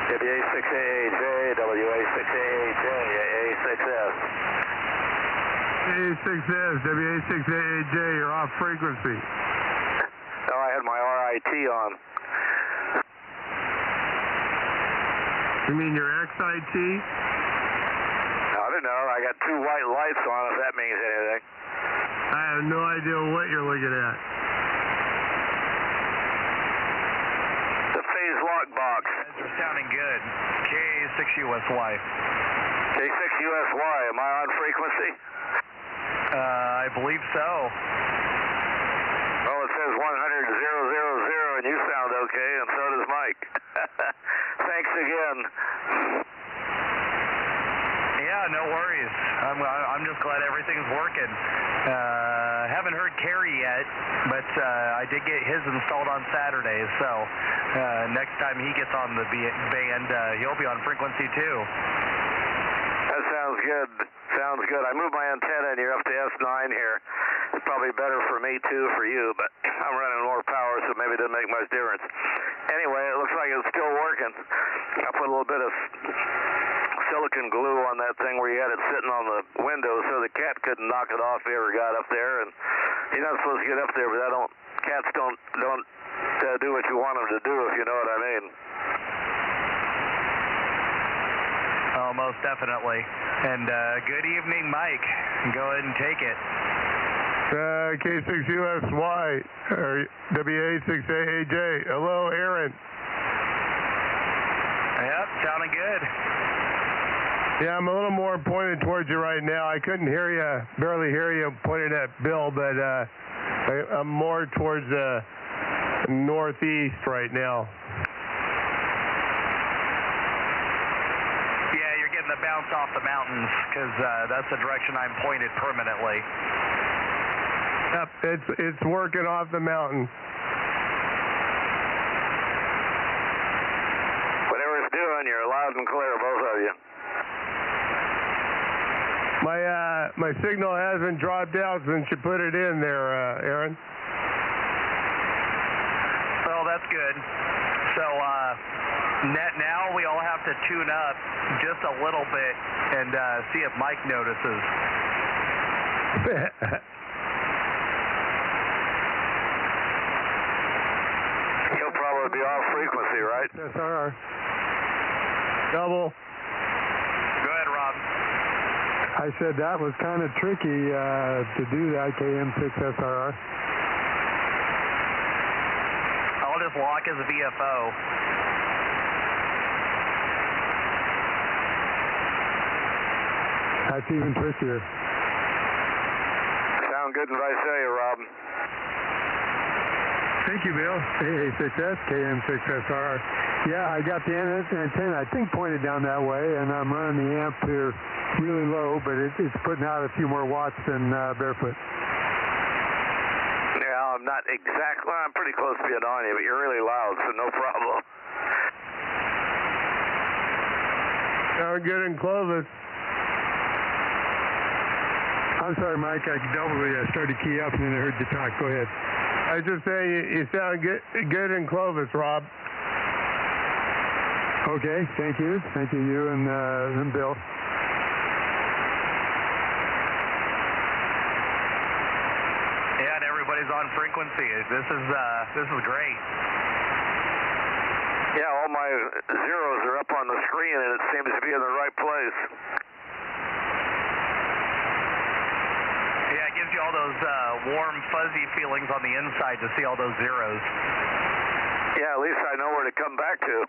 WA6AAJ, WA6AAJ, AA6S. AA6S, WA6AAJ, you're off frequency. No, I had my RIT on. You mean your XIT? I don't know. I got two white lights on, if that means anything. I have no idea what you're looking at. The phase lock box. You're sounding good. K6USY. K6USY, am I on frequency? I believe so. Well, it says 100,000, and you sound okay, and so does Mike. Thanks again. Yeah, no worries. I'm just glad everything's working. Haven't heard Kerry yet, but I did get his installed on Saturday, so next time he gets on the band, he'll be on frequency too. That sounds good. Sounds good. I moved my antenna and you're up to S9 here. It's probably better for me too, for you, but I'm running more power, so maybe it doesn't make much difference. Anyway, it looks like it's still working. I put a little bit of silicone glue on that thing where you had it sitting on the window so the cat couldn't knock it off if he ever got up there. And he's not supposed to get up there, but cats don't do what you want them to do, if you know what I mean. Oh, most definitely. And good evening, Mike. Go ahead and take it. K6USY, or WA6AAJ. Hello, Aaron. Yep, sounding good. Yeah, I'm a little more pointed towards you right now. I couldn't hear you, barely hear you pointing at Bill, but I'm more towards the northeast right now. Yeah, you're getting the bounce off the mountains, because that's the direction I'm pointed permanently. Yep, it's working off the mountain. Whatever it's doing, you're loud and clear, both of you. My signal hasn't dropped out since you put it in there, Aaron. Well, that's good. So, now we all have to tune up just a little bit and see if Mike notices. He'll probably be off frequency, right? SRR. Double. Go ahead, Rob. I said that was kind of tricky to do that, KM6SRR. I'll just lock his VFO. That's even trickier. Sound good as I say, Rob. Thank you, Bill. AA6S, KM6SR. Yeah, I got the antenna, I think, pointed down that way, and I'm running the amp to really low, but it's putting out a few more watts than barefoot. Yeah, I'm not exactly, well, I'm pretty close to being on you, but you're really loud, so no problem. Sound good in Clovis. I'm sorry, Mike, I started to key up and then I heard you talk. Go ahead. I was just saying you sound good in Clovis, Rob. Okay, thank you. Thank you, you and Bill. Yeah, and everybody's on frequency. This is great. Yeah, all my zeros are up on the screen, and it seems to be in the right place. Yeah, it gives you all those warm, fuzzy feelings on the inside to see all those zeros. Yeah, at least I know where to come back to.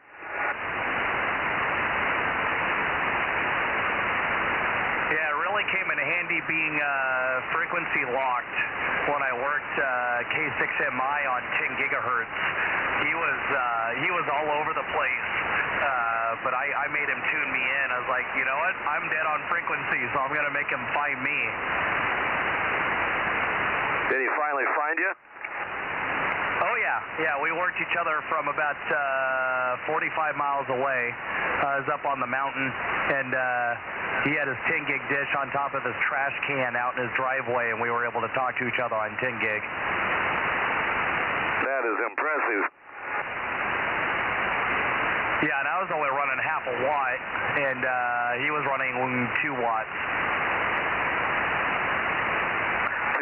Yeah, it really came in handy being frequency locked when I worked K6MI on 10 gigahertz. He was all over the place, but I made him tune me in. I was like, you know what? I'm dead on frequency, so I'm going to make him find me. Did he finally find you? Oh, yeah, we worked each other from about 45 miles away. I was up on the mountain, and he had his 10 gig dish on top of his trash can out in his driveway, and we were able to talk to each other on 10 gig. That is impressive. Yeah, and I was only running half a watt, and he was running 2 watts.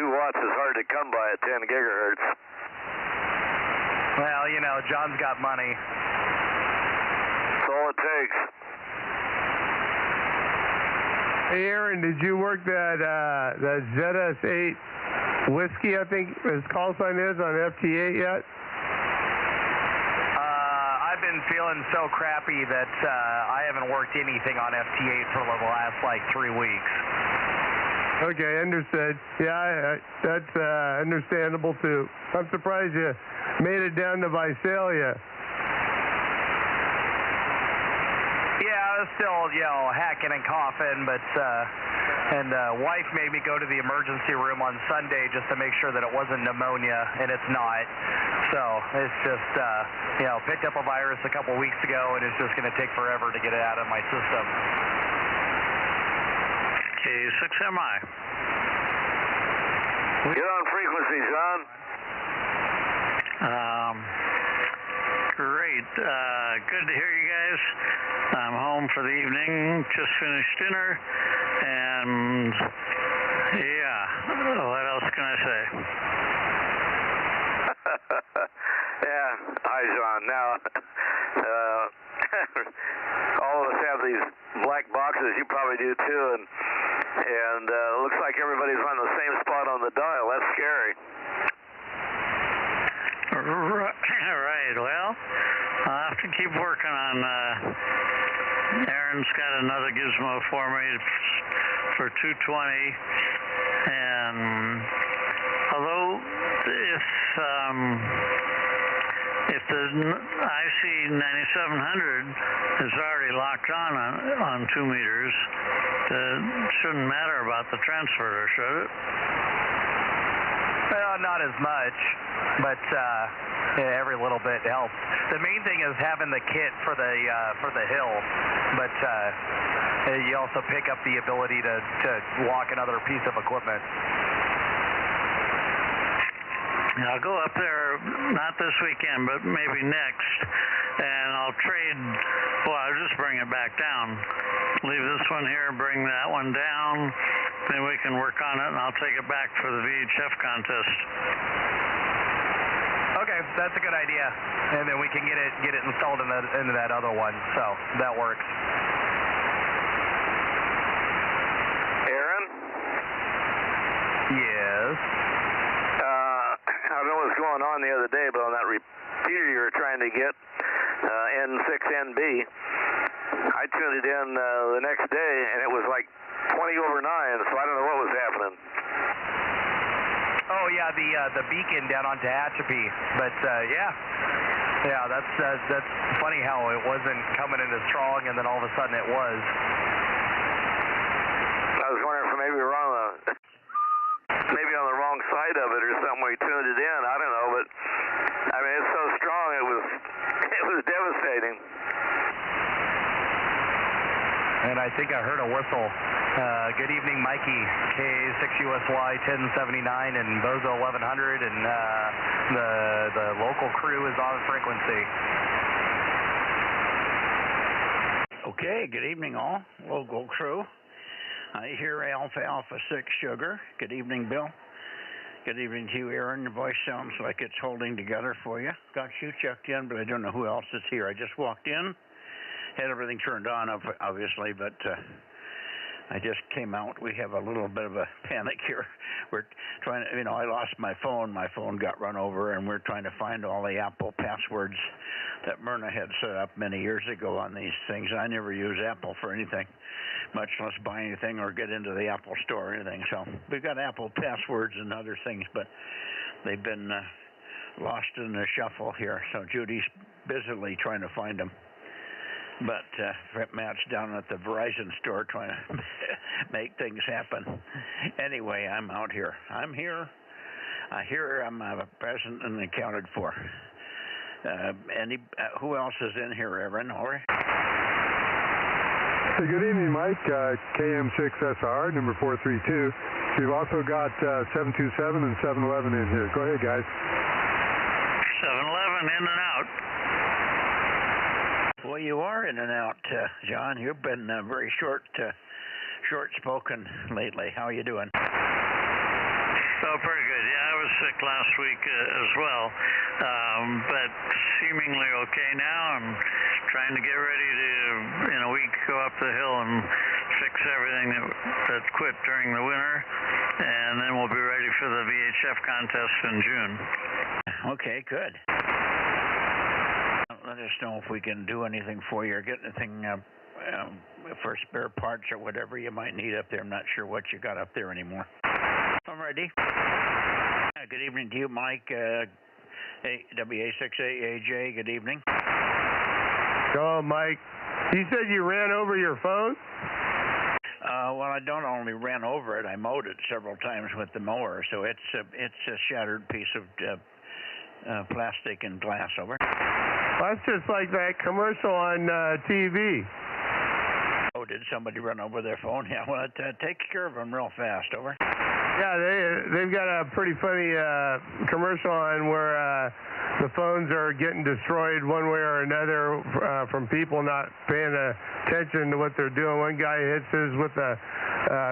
2 watts is hard to come by at 10 gigahertz. Well, you know, John's got money. That's all it takes. Hey, Aaron, did you work that ZS8 whiskey, I think his call sign is, on FT8 yet? I've been feeling so crappy that I haven't worked anything on FT8 for the last, 3 weeks. Okay, understood. Yeah, that's understandable, too. I'm surprised you made it down to Visalia. Yeah, I was still, hacking and coughing, but, wife made me go to the emergency room on Sunday just to make sure that it wasn't pneumonia, and it's not. So it's just, picked up a virus a couple weeks ago, and it's just going to take forever to get it out of my system. K6MI. Get on frequency, John. Great. Good to hear you guys. I'm home for the evening. Just finished dinner. And, what else can I say? Yeah. Hi, John. Now, all of us have these black boxes. You probably do, too. And it looks like everybody's on the same spot on the dial. That's scary. Right. Well, I'll have to keep working on. Aaron's got another gizmo for me for 220, and although if the IC 9700 is already locked on 2 meters, it shouldn't matter about the transfer, should it? Well, not as much, but every little bit helps. The main thing is having the kit for the hill, but you also pick up the ability to lock another piece of equipment. I'll go up there, not this weekend, but maybe next, and I'll trade. Well, I'll just bring it back down. Leave this one here, bring that one down. Then we can work on it, and I'll take it back for the VHF contest. Okay, that's a good idea, and then we can get it installed into that other one. So that works. Aaron? Yes. I don't know what was going on the other day, but on that repeater you were trying to get, N6NB, I tuned it in the next day, and it was like 20 over 9, so I don't know what was happening. Oh yeah, the beacon down on Tehachapi, but yeah, that's funny how it wasn't coming in as strong, and then all of a sudden it was. I was wondering if maybe we were on the wrong side of it or something. We tuned it in. I don't know, but I mean it's so strong. It was devastating. And I think I heard a whistle. Good evening, Mikey. K6USY 1079 and Bozo 1100, and the local crew is on frequency. Okay, good evening all, local crew. I hear Alpha Alpha 6 Sugar. Good evening, Bill. Good evening to you, Aaron. Your voice sounds like it's holding together for you. Got you checked in, but I don't know who else is here. I just walked in, had everything turned on, obviously, but I just came out. We have a little bit of a panic here. We're trying to, I lost my phone. My phone got run over, and we're trying to find all the Apple passwords that Myrna had set up many years ago on these things. I never use Apple for anything, much less buy anything or get into the Apple store or anything. So we've got Apple passwords and other things, but they've been lost in the shuffle here. So Judy's busily trying to find them. But Matt's down at the Verizon store trying to make things happen. Anyway, I'm out here. I'm here. I hear I'm present and accounted for. Who else is in here, Aaron? Or? Hey, good evening, Mike. KM6SR, number 432. We've also got 727 and 711 in here. Go ahead, guys. 711 in and out. Well, you are in and out, John. You've been very short-spoken lately. How are you doing? Oh, pretty good. Yeah, I was sick last week as well, but seemingly okay now. I'm trying to get ready to, in a week, go up the hill and fix everything that quit during the winter, and then we'll be ready for the VHF contest in June. Okay, good. Let us know if we can do anything for you or get anything for spare parts or whatever you might need up there. I'm not sure what you got up there anymore. Alrighty. Good evening to you, Mike. WA6AAJ, good evening. Hello, Mike. You said you ran over your phone? Well, I don't only ran over it. I mowed it several times with the mower, so it's a shattered piece of plastic and glass, over. Well, that's just like that commercial on TV. Oh, did somebody run over their phone? Yeah, well, it takes care of them real fast, over. Yeah, they've got a pretty funny commercial on where the phones are getting destroyed one way or another from people not paying attention to what they're doing. One guy hits his with a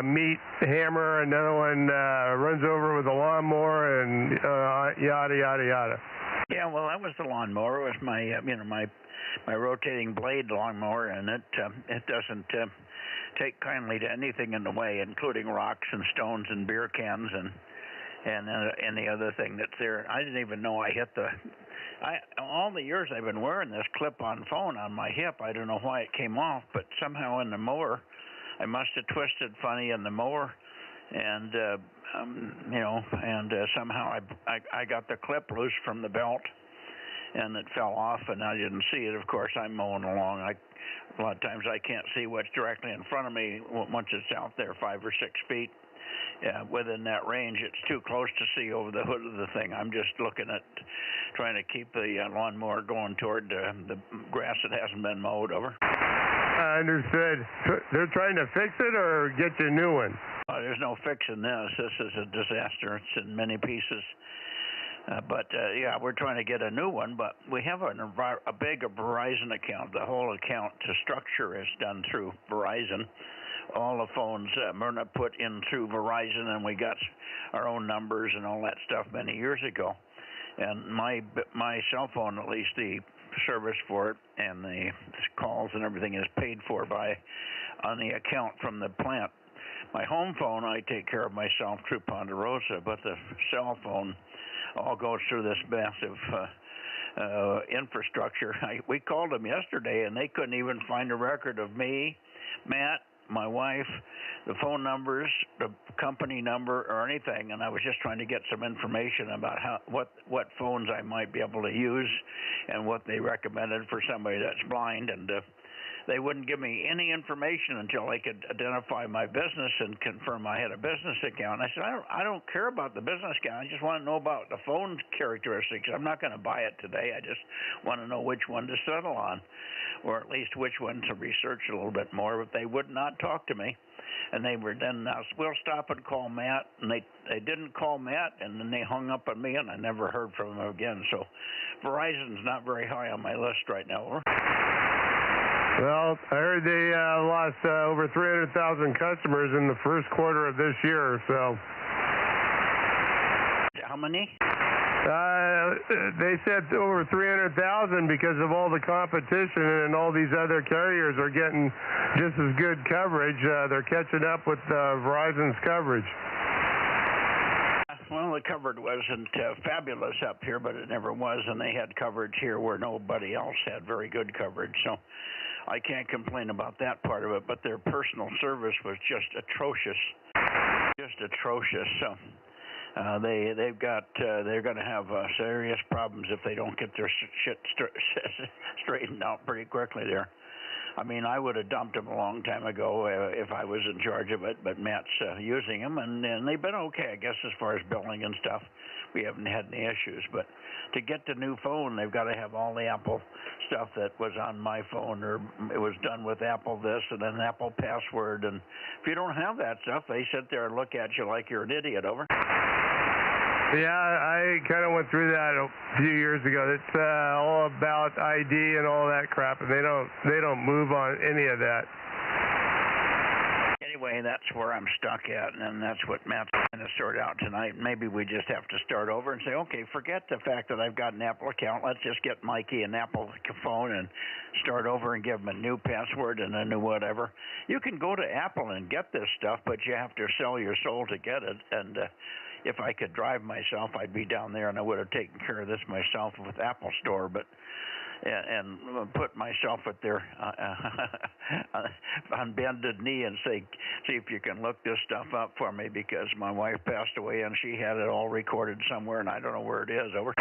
meat hammer, another one runs over with a lawnmower, and yada yada yada. Yeah, well, that was the lawnmower. It was my my rotating blade lawnmower, and it doesn't take kindly to anything in the way, including rocks and stones and beer cans and any other thing that's there. I didn't even know I hit all the years I've been wearing this clip-on phone on my hip. I don't know why it came off, but somehow in the mower, I must have twisted funny in the mower, and somehow I got the clip loose from the belt, and it fell off, and I didn't see it. Of course, I'm mowing along. A lot of times I can't see what's directly in front of me once it's out there 5 or 6 feet. Within that range, it's too close to see over the hood of the thing. I'm just looking at trying to keep the lawnmower going toward the grass that hasn't been mowed, over. Understood. They're trying to fix it or get you a new one? There's no fixing this. This is a disaster. It's in many pieces. Yeah, we're trying to get a new one, but we have a big Verizon account. The whole account structure is done through Verizon. All the phones Myrna put in through Verizon, and we got our own numbers and all that stuff many years ago. And my cell phone, at least the service for it and the calls and everything is paid for on the account from the plant. My home phone, I take care of myself through Ponderosa, but the cell phone all goes through this massive infrastructure. We called them yesterday, and they couldn't even find a record of me, Matt, my wife, the phone numbers, the company number, or anything. And I was just trying to get some information about what phones I might be able to use and what they recommended for somebody that's blind. And they wouldn't give me any information until they could identify my business and confirm I had a business account. I said, I don't care about the business account. I just want to know about the phone characteristics. I'm not going to buy it today. I just want to know which one to settle on, or at least which one to research a little bit more. But they would not talk to me. And they were then, we'll stop and call Matt. And they didn't call Matt, and then they hung up on me, and I never heard from them again. So Verizon's not very high on my list right now. Well, I heard they lost over 300,000 customers in the first quarter of this year, so. How many? They said over 300,000 because of all the competition, and all these other carriers are getting just as good coverage. They're catching up with Verizon's coverage. Well, the coverage wasn't fabulous up here, but it never was, and they had coverage here where nobody else had very good coverage. So I can't complain about that part of it, but their personal service was just atrocious. Just atrocious. So they're going to have serious problems if they don't get their shit straightened out pretty quickly there. I mean, I would have dumped them a long time ago if I was in charge of it, but Matt's using them, and they've been okay, I guess, as far as billing and stuff. We haven't had any issues, but to get the new phone, they've got to have all the Apple stuff that was on my phone, or it was done with Apple this and then Apple password, and if you don't have that stuff, they sit there and look at you like you're an idiot, over. Yeah, I kind of went through that a few years ago. It's all about ID and all that crap, and they don't move on any of that. Anyway, that's where I'm stuck at, and that's what Matt's going to sort out tonight. Maybe we just have to start over and say, okay, forget the fact that I've got an Apple account. Let's just get Mikey an Apple phone and start over and give him a new password and a new whatever. You can go to Apple and get this stuff, but you have to sell your soul to get it. And if I could drive myself, I'd be down there, and I would have taken care of this myself with Apple Store, but and put myself at their on bended knee and see if you can look this stuff up for me, because my wife passed away and she had it all recorded somewhere, and I don't know where it is. Over.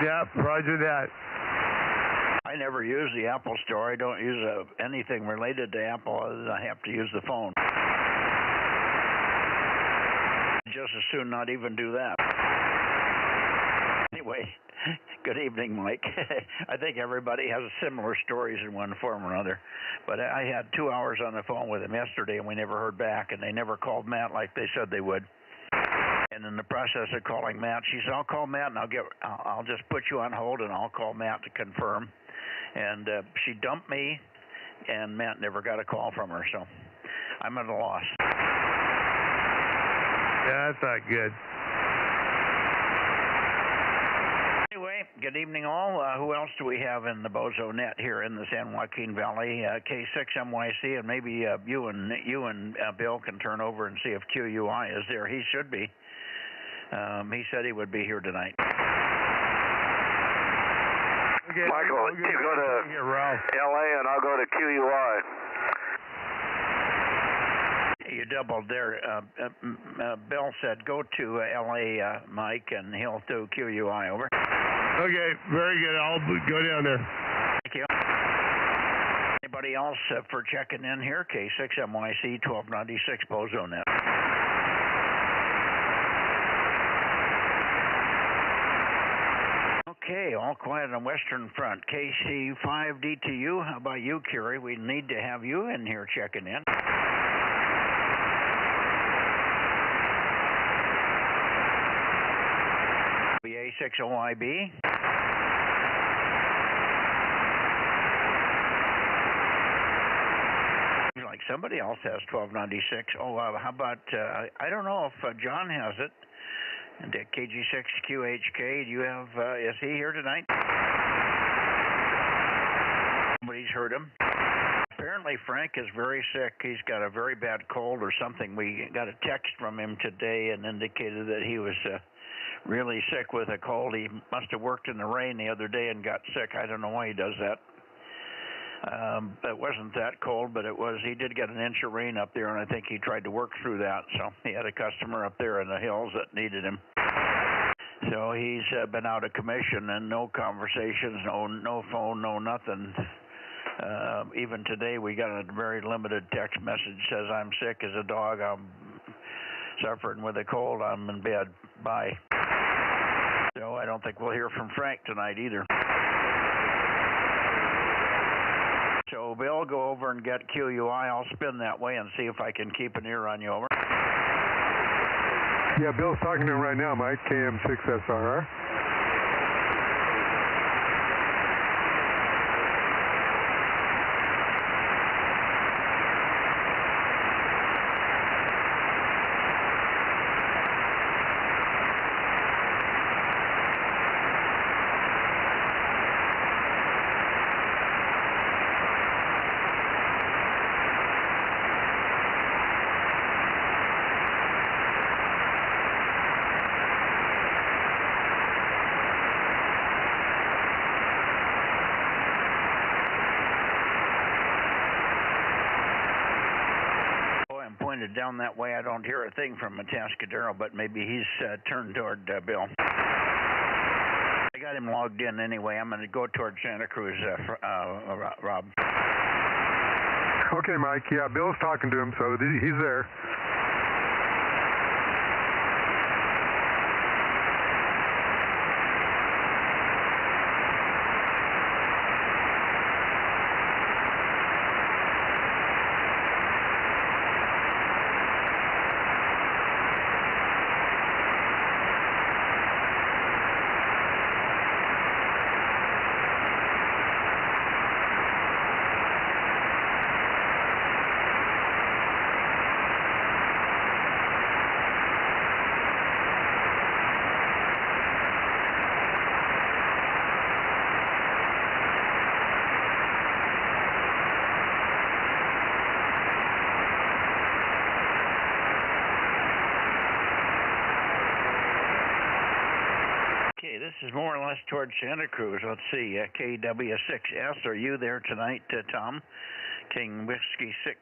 Yeah, roger that. I never use the Apple Store. I don't use anything related to Apple other than I have to use the phone. Just as soon not even do that. Anyway, good evening, Mike. I think everybody has similar stories in one form or another. But I had 2 hours on the phone with him yesterday, and we never heard back, and they never called Matt like they said they would. And in the process of calling Matt, she said, "I'll call Matt, and I'll just put you on hold, and I'll call Matt to confirm." And she dumped me, and Matt never got a call from her, so I'm at a loss. Yeah, that's not good. Anyway, good evening all. Who else do we have in the Bozo Net here in the San Joaquin Valley? K6MYC, and maybe you and Bill can turn over and see if QUI is there. He should be. He said he would be here tonight. Okay, Michael, you go to LA and I'll go to QUI. You doubled there. Bill said go to LA, Mike, and he'll do QUI. Over. Okay, very good. I'll go down there. Thank you. Anybody else for checking in here? K6MYC 1296 Bozo Net. Okay, all quiet on Western Front. KC5DTU, how about you, Curie? We need to have you in here checking in. BA60IB. Like somebody else has 1296. Oh, how about, I don't know if John has it. And KG6QHK, do you have, is he here tonight? Nobody's heard him. Apparently Frank is very sick. He's got a very bad cold or something. We got a text from him today and indicated that he was really sick with a cold. He must have worked in the rain the other day and got sick. I don't know why he does that. It wasn't that cold, but it was. He did get an inch of rain up there, and I think he tried to work through that. So he had a customer up there in the hills that needed him. So he's been out of commission and no conversations, no phone, no nothing. Even today we got a very limited text message. Says, "I'm sick as a dog. I'm suffering with a cold. I'm in bed. Bye." So I don't think we'll hear from Frank tonight either. So, Bill, go over and get QUI. I'll spin that way and see if I can keep an ear on you. Over. Yeah, Bill's talking to him right now, Mike, KM6SRR. Down that way, I don't hear a thing from Atascadero, but maybe he's turned toward Bill. I got him logged in anyway. I'm going to go toward Santa Cruz, Rob. Okay, Mike. Yeah, Bill's talking to him, so he's there. is more or less towards Santa Cruz. Let's see, KW6S, are you there tonight, Tom? King Whiskey 6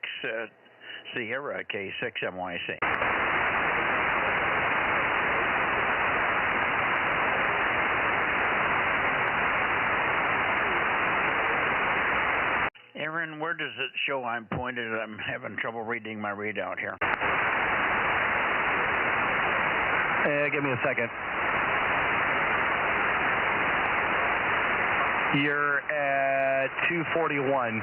Sierra K6MYC. Aaron, where does it show I'm pointed? I'm having trouble reading my readout here. Give me a second. You're at 241.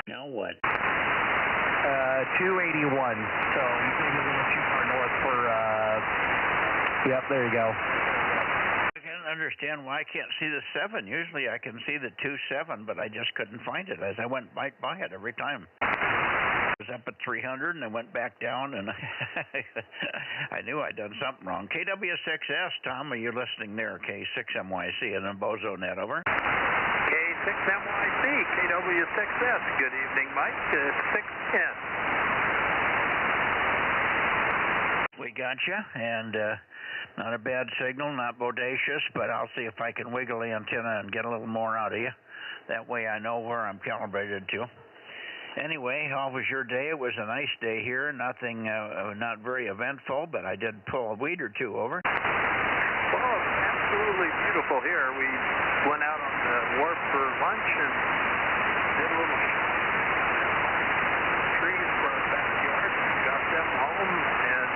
Now what? 281. So you think it's a little too far north for, yep, there you go. I can't understand why I can't see the 7. Usually I can see the 27, but I just couldn't find it as I went right by it every time. I was up at 300 and I went back down and I knew I'd done something wrong. KW6S, Tom, are you listening there? K6MYC and then Bozo Net, over. K6MYC, KW6S. Good evening, Mike. 610. We got you, and not a bad signal, not bodacious, but I'll see if I can wiggle the antenna and get a little more out of you. That way I know where I'm calibrated to. Anyway, how was your day? It was a nice day here. Nothing, not very eventful, but I did pull a weed or two, over. Well, absolutely beautiful here. We went out on the wharf for lunch and did a little trees for our backyard. Got them home and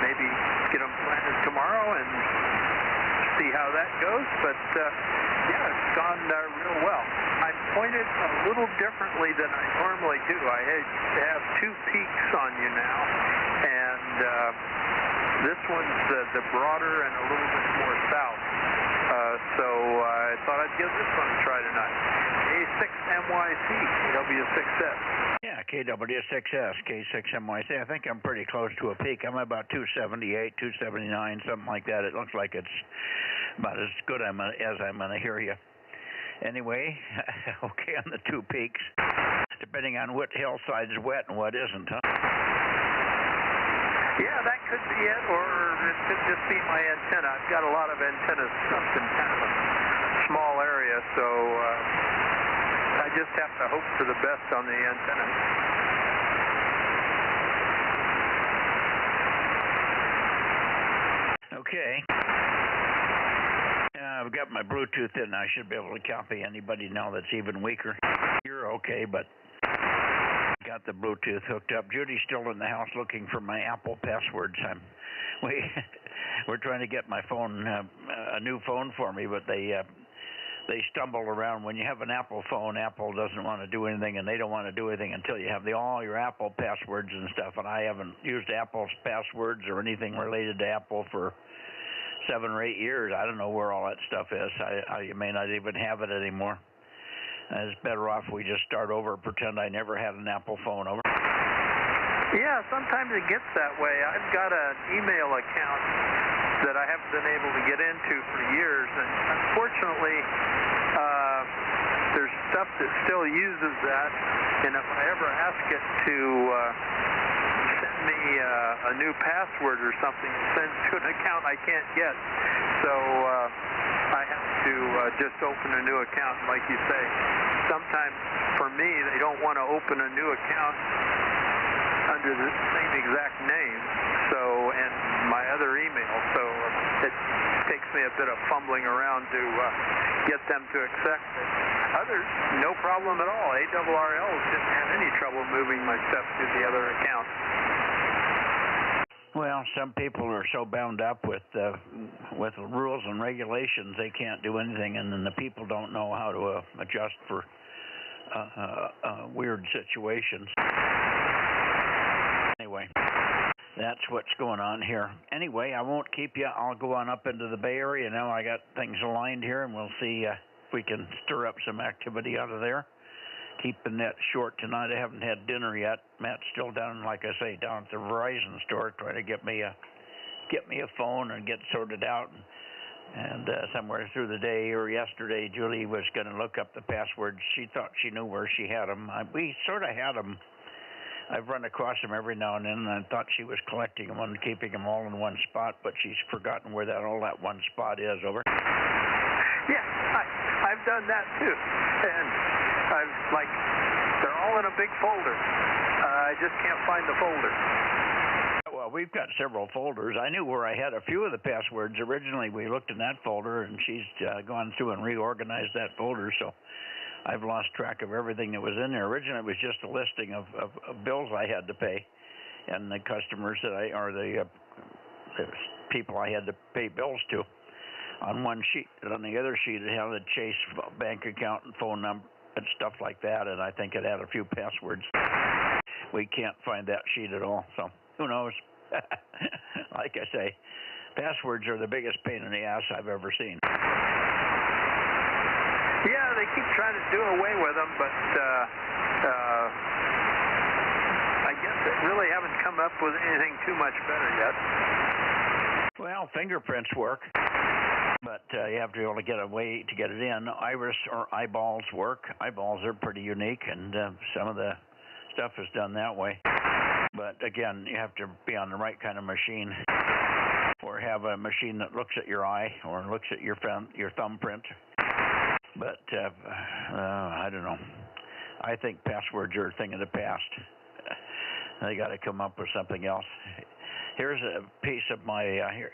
maybe get them planted tomorrow and see how that goes. But yeah, it's gone real well. I'm pointed a little differently than I normally do. I have 2 peaks on you now, and this one's the broader and a little bit more south. So I thought I'd give this one a try tonight. K6MYC, KW6S. Yeah, KW6S, K6MYC. I think I'm pretty close to a peak. I'm about 278, 279, something like that. It looks like it's about as good as I'm going to hear you. Anyway, okay on the 2 peaks, depending on what hillside's wet and what isn't, huh? Yeah, that could be it, or it could just be my antenna. I've got a lot of antennas up in kind of a small area, so I just have to hope for the best on the antenna. Okay. I've got my Bluetooth in. I should be able to copy anybody now that's even weaker. You're okay, but got the Bluetooth hooked up. Judy's still in the house looking for my Apple passwords. We're trying to get my phone, a new phone for me, but they stumble around. When you have an Apple phone, Apple doesn't want to do anything, and they don't want to do anything until you have all your Apple passwords and stuff. And I haven't used Apple's passwords or anything related to Apple for 7 or 8 years. I don't know where all that stuff is. You may not even have it anymore. It's better off we just start over, pretend I never had an Apple phone, over. Yeah, sometimes it gets that way. I've got an email account that I haven't been able to get into for years, and unfortunately, there's stuff that still uses that, and if I ever ask it to send me a new password or something, it sends to an account I can't get. So I have to just open a new account, like you say. Sometimes, for me, they don't want to open a new account under the same exact name, and my other email, so it takes me a bit of fumbling around to get them to accept it. Others, no problem at all. ARRLs didn't have any trouble moving my stuff to the other account. Well, some people are so bound up with rules and regulations they can't do anything, and then the people don't know how to adjust for weird situations. Anyway, that's what's going on here. Anyway, I won't keep you. I'll go on up into the Bay Area now. I got things aligned here, and we'll see if we can stir up some activity out of there. Keep the net short tonight. I haven't had dinner yet. Matt's still down, like I say, down at the Verizon store trying to get me a phone and get sorted out. And somewhere through the day or yesterday, Julie was going to look up the passwords. She thought she knew where she had them. We sort of had them I've run across them every now and then, and I thought she was collecting them and keeping them all in one spot, but she's forgotten where all that one spot is. Over. Yeah, I've done that too, and they're all in a big folder. I just can't find the folder. Well, we've got several folders. I knew where I had a few of the passwords. Originally, we looked in that folder, and she's gone through and reorganized that folder, so I've lost track of everything that was in there. Originally, it was just a listing of bills I had to pay and the customers the people I had to pay bills to on one sheet. And on the other sheet, it had a Chase bank account and phone number and stuff like that, and I think it had a few passwords. We can't find that sheet at all, so who knows? Like I say, passwords are the biggest pain in the ass I've ever seen. Yeah, they keep trying to do away with them, but I guess they really haven't come up with anything too much better yet. Well, fingerprints work, but you have to be able to get a way to get it in. Iris or eyeballs work. Eyeballs are pretty unique, and some of the stuff is done that way. But again, you have to be on the right kind of machine, or have a machine that looks at your eye or looks at your thumbprint. But I don't know. I think passwords are a thing of the past. They got to come up with something else. Here's a piece of my.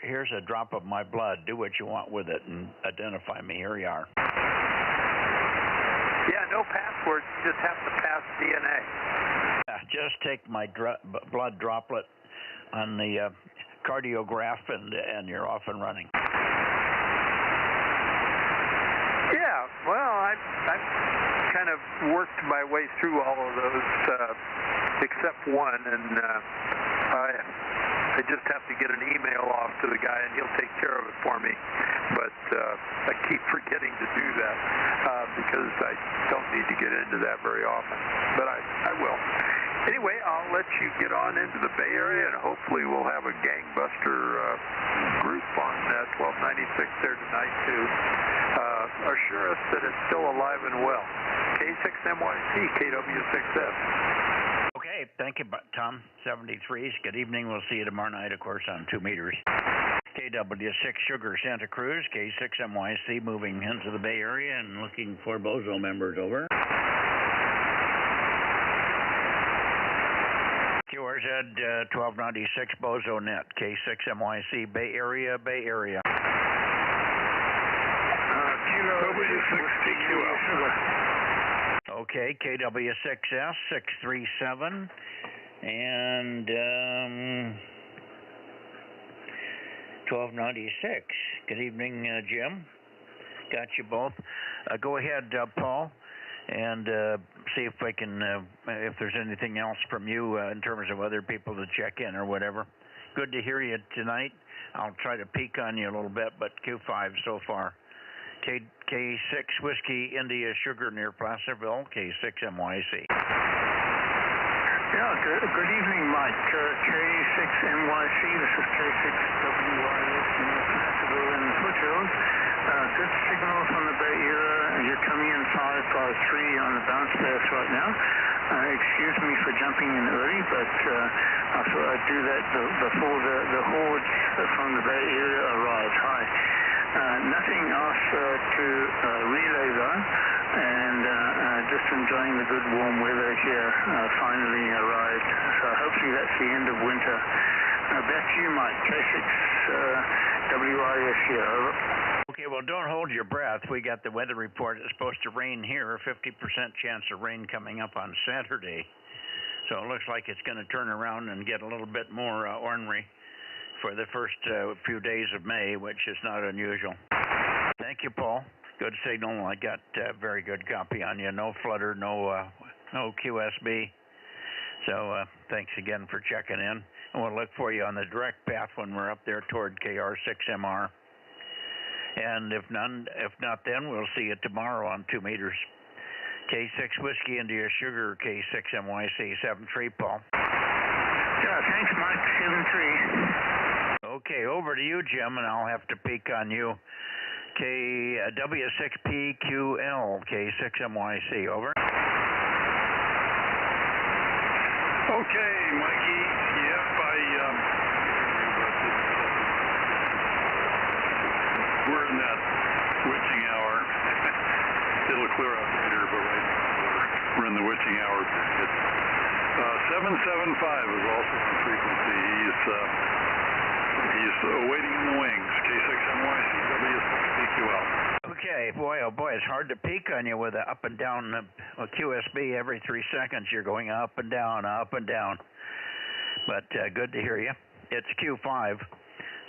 Here's a drop of my blood. Do what you want with it and identify me. Here you are. Yeah, no passwords. You just have to pass DNA. Just take my blood droplet on the cardiograph, and you're off and running. Yeah, well, I've kind of worked my way through all of those except one, and I just have to get an email off to the guy, and he'll take care of it for me. But I keep forgetting to do that because I don't need to get into that very often. But I will. Anyway, I'll let you get on into the Bay Area, and hopefully we'll have a gangbuster group on 1296 there tonight to assure us that it's still alive and well. K6MYC, KW6S. Okay, thank you, Tom. 73s. Good evening. We'll see you tomorrow night, of course, on 2 meters. KW6 Sugar, Santa Cruz. K6MYC moving into the Bay Area and looking for Bozo members. Over. QRZ 1296 Bozo Net. K6MYC Bay Area, Bay Area. Okay, KW6S 637 and 1296. Good evening, Jim. Got you both. Go ahead, Paul, and see if I can, if there's anything else from you in terms of other people to check in or whatever. Good to hear you tonight. I'll try to peek on you a little bit, but Q5 so far. K6 Whiskey India Sugar near Placerville, K6MYC. Yeah, good evening, Mike. K6MYC, this is K6WYS near Placerville in the foothills. Good signal from the Bay Area. You're coming in 553 on the bounce pass right now. Excuse me for jumping in early, but I thought I'd do that before the hordes from the Bay Area arrive. Hi. Nothing else to relay though, and just enjoying the good warm weather here, finally arrived. So hopefully that's the end of winter. Back to you, Mike. K6WIS here, over. Okay, well, don't hold your breath. We got the weather report. It's supposed to rain here, 50% chance of rain coming up on Saturday. So it looks like it's going to turn around and get a little bit more ornery for the first few days of May, which is not unusual. Thank you, Paul. Good signal. I got very good copy on you. No flutter, no QSB. So thanks again for checking in. And we'll look for you on the direct path when we're up there toward KR6MR. And if not then, we'll see you tomorrow on 2 meters. K6 Whiskey India Sugar, K6MYC 73, Paul. Yeah, thanks, Mike. 73. Okay, over to you, Jim, and I'll have to peek on you. KW6PQL, K6MYC, over. Okay, Mikey. Yep, we're in that witching hour. It'll clear out later, but right now we're in the witching hour period. 775 is also on frequency. He's waiting in the wings. K6NYCW is PQL. Okay, boy, oh boy, it's hard to peak on you with an up and down QSB every 3 seconds. You're going up and down, up and down. But good to hear you. It's Q5.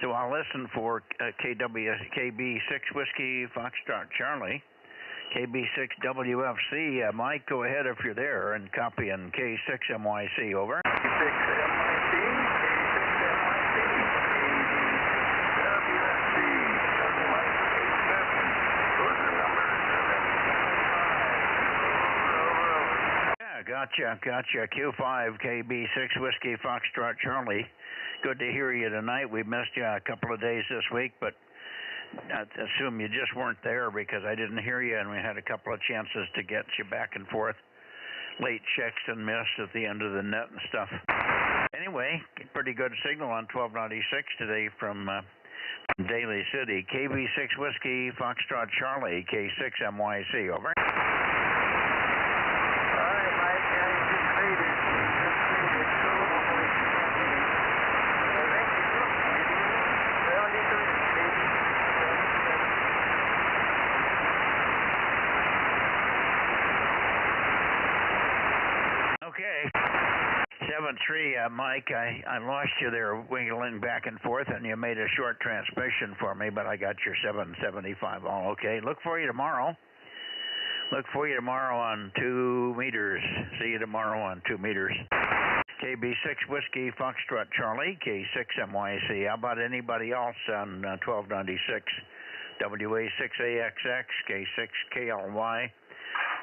So I'll listen for KB6 Whiskey Foxtrot Charlie. KB6WFC. Mike, go ahead if you're there and copy in K6MYC, over. K6MYC. Gotcha. Q5, KB6 Whiskey Foxtrot Charlie. Good to hear you tonight. We missed you a couple of days this week, but I assume you just weren't there because I didn't hear you, and we had a couple of chances to get you back and forth. Late checks and missed at the end of the net and stuff. Anyway, pretty good signal on 1296 today from Daly City. KB6 Whiskey Foxtrot Charlie, K6MYC, over. Okay. 7-3, Mike, I lost you there wiggling back and forth, and you made a short transmission for me, but I got your 775 all okay. Look for you tomorrow. Look for you tomorrow on 2 meters. See you tomorrow on 2 meters. KB6 Whiskey Foxtrot Charlie, K6MYC. How about anybody else on 1296? WA6AXX, K6KLY.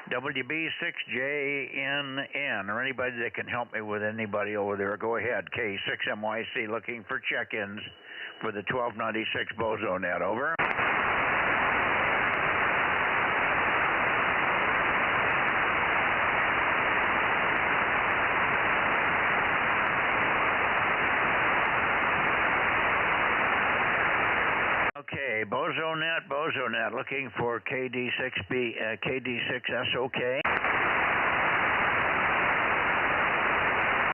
WB6JNN, or anybody that can help me with anybody over there, go ahead. K6MYC looking for check-ins for the 1296 Bozo Net, over. Okay, Bozo Net, looking for KD6SOK.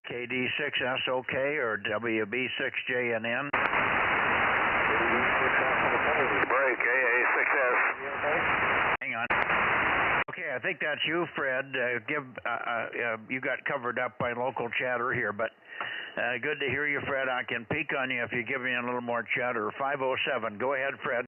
KD6SOK or WB6JNN. Break, AA6S. Hang on. Okay, I think that's you, Fred. You got covered up by local chatter here, but good to hear you, Fred. I can peek on you if you give me a little more chatter. 507. Go ahead, Fred.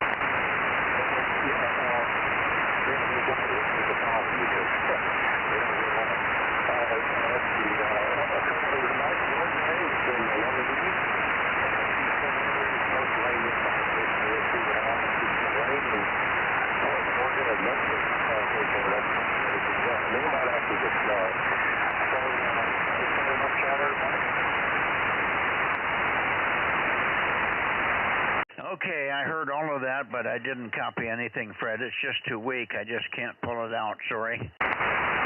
Okay, I heard all of that, but I didn't copy anything, Fred. It's just too weak. I just can't pull it out. Sorry.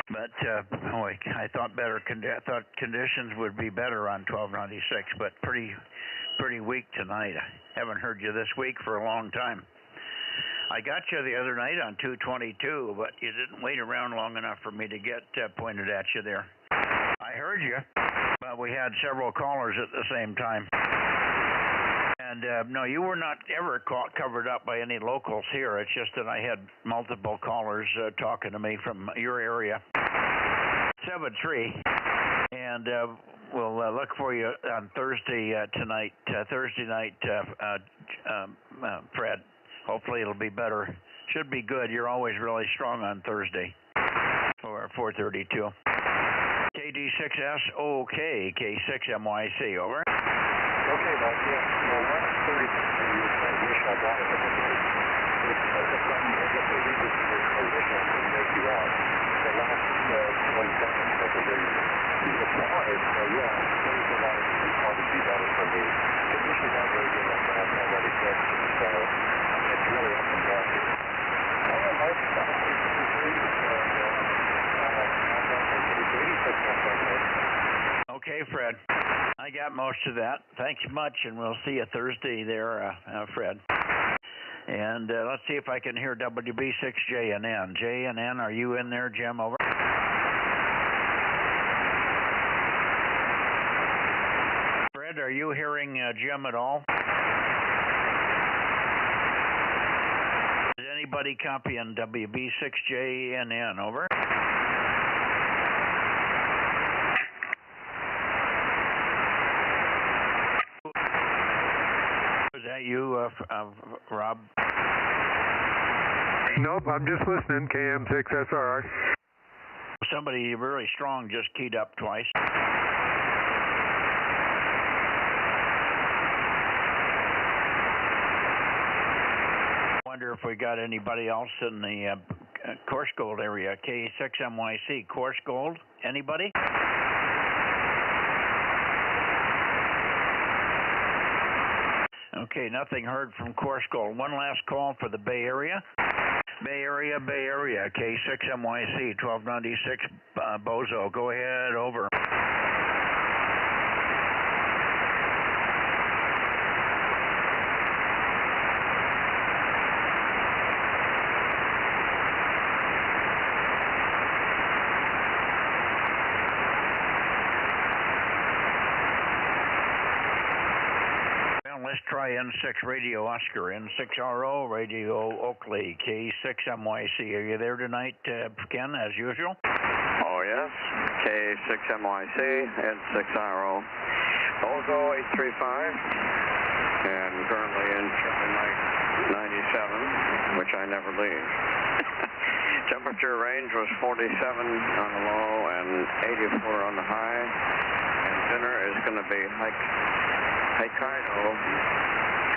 But I thought conditions would be better on 1296, but pretty weak tonight. I haven't heard you this week for a long time. I got you the other night on 222, but you didn't wait around long enough for me to get pointed at you there. I heard you, but we had several callers at the same time. And no, you were not ever covered up by any locals here. It's just that I had multiple callers talking to me from your area. 7-3, and we'll look for you on Thursday Thursday night, Fred. Hopefully it'll be better. Should be good. You're always really strong on Thursday for 432. KD6SOK, K6MYC, over. Okay, Mike, yeah. Well, 130 transmission, I wanted to make it. Make you out. The last 20 seconds of the video. If wanted, yeah, anything that would probably be better for me. It's usually not very good like that already, so it's really up and down here. Mike, Okay, Fred. I got most of that. Thanks much, and we'll see you Thursday there, Fred. And let's see if I can hear WB6JNN. JNN, are you in there, Jim? Over. Fred, are you hearing Jim at all? Is anybody copying WB6JNN? Over. Was that you, Rob? Nope, I'm just listening. KM6SR. Somebody really strong just keyed up twice. Wonder if we got anybody else in the Course Gold area. K6MYC, Course Gold. Anybody? Okay, nothing heard from Course Gold. One last call for the Bay Area. Bay Area, K6MYC, 1296 Bozo. Go ahead, over. Let's try N6 Radio Oscar, N6RO Radio Oakley, K6MYC. Are you there tonight, Ken, as usual? Oh, yes. K6MYC, N6RO. Bozo 835, and currently in Charlie Mike 97, which I never leave. Temperature range was 47 on the low and 84 on the high. And dinner is going to be Hokkaido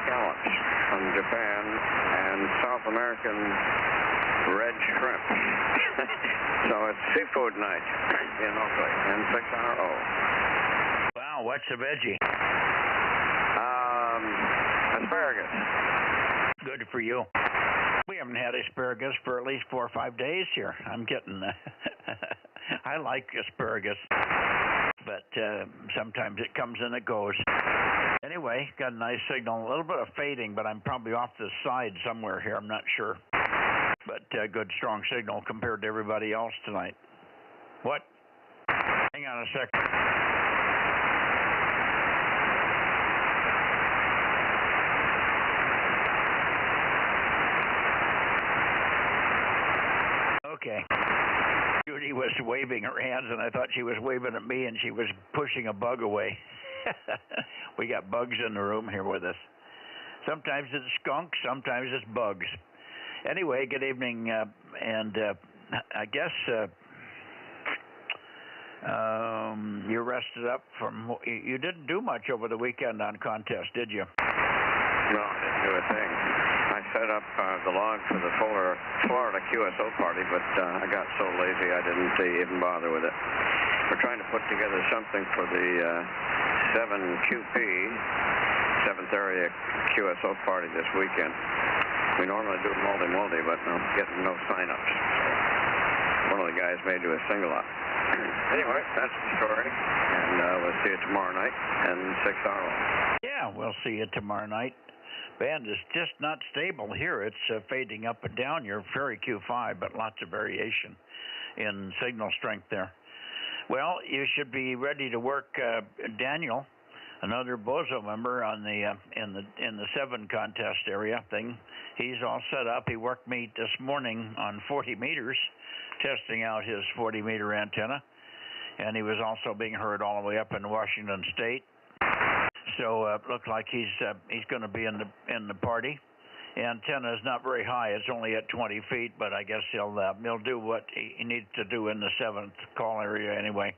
scallops from Japan and South American red shrimp. So it's seafood night in Oakley, N6RO. Wow, what's the veggie? Asparagus. Good for you. We haven't had asparagus for at least 4 or 5 days here. I'm getting... I like asparagus, but sometimes it comes and it goes. Anyway, got a nice signal. A little bit of fading, but I'm probably off the side somewhere here. I'm not sure. But good, strong signal compared to everybody else tonight. What? Hang on a second. Okay. Judy was waving her hands, and I thought she was waving at me, and she was pushing a bug away. We got bugs in the room here with us. Sometimes it's skunks, sometimes it's bugs. Anyway, good evening, and I guess you rested up from... You didn't do much over the weekend on contest, did you? No, I didn't do a thing. I set up the log for the Florida QSO party, but I got so lazy I didn't even bother with it. We're trying to put together something for the 7QP, 7th Area QSO party this weekend. We normally do multi, but I'm getting no sign-ups. One of the guys may do a single-up. Anyway, that's the story, and we'll see you tomorrow night, and 6 hour. Yeah, we'll see you tomorrow night. Band is just not stable here. It's fading up and down. You're very Q5, but lots of variation in signal strength there. Well, you should be ready to work Daniel, another Bozo member on the in the 7 contest area thing. He's all set up. He worked me this morning on 40 meters, testing out his 40-meter antenna, and he was also being heard all the way up in Washington State. So it looks like he's going to be in the party. The antenna is not very high; it's only at 20 feet, but I guess he'll do what he needs to do in the 7th call area anyway.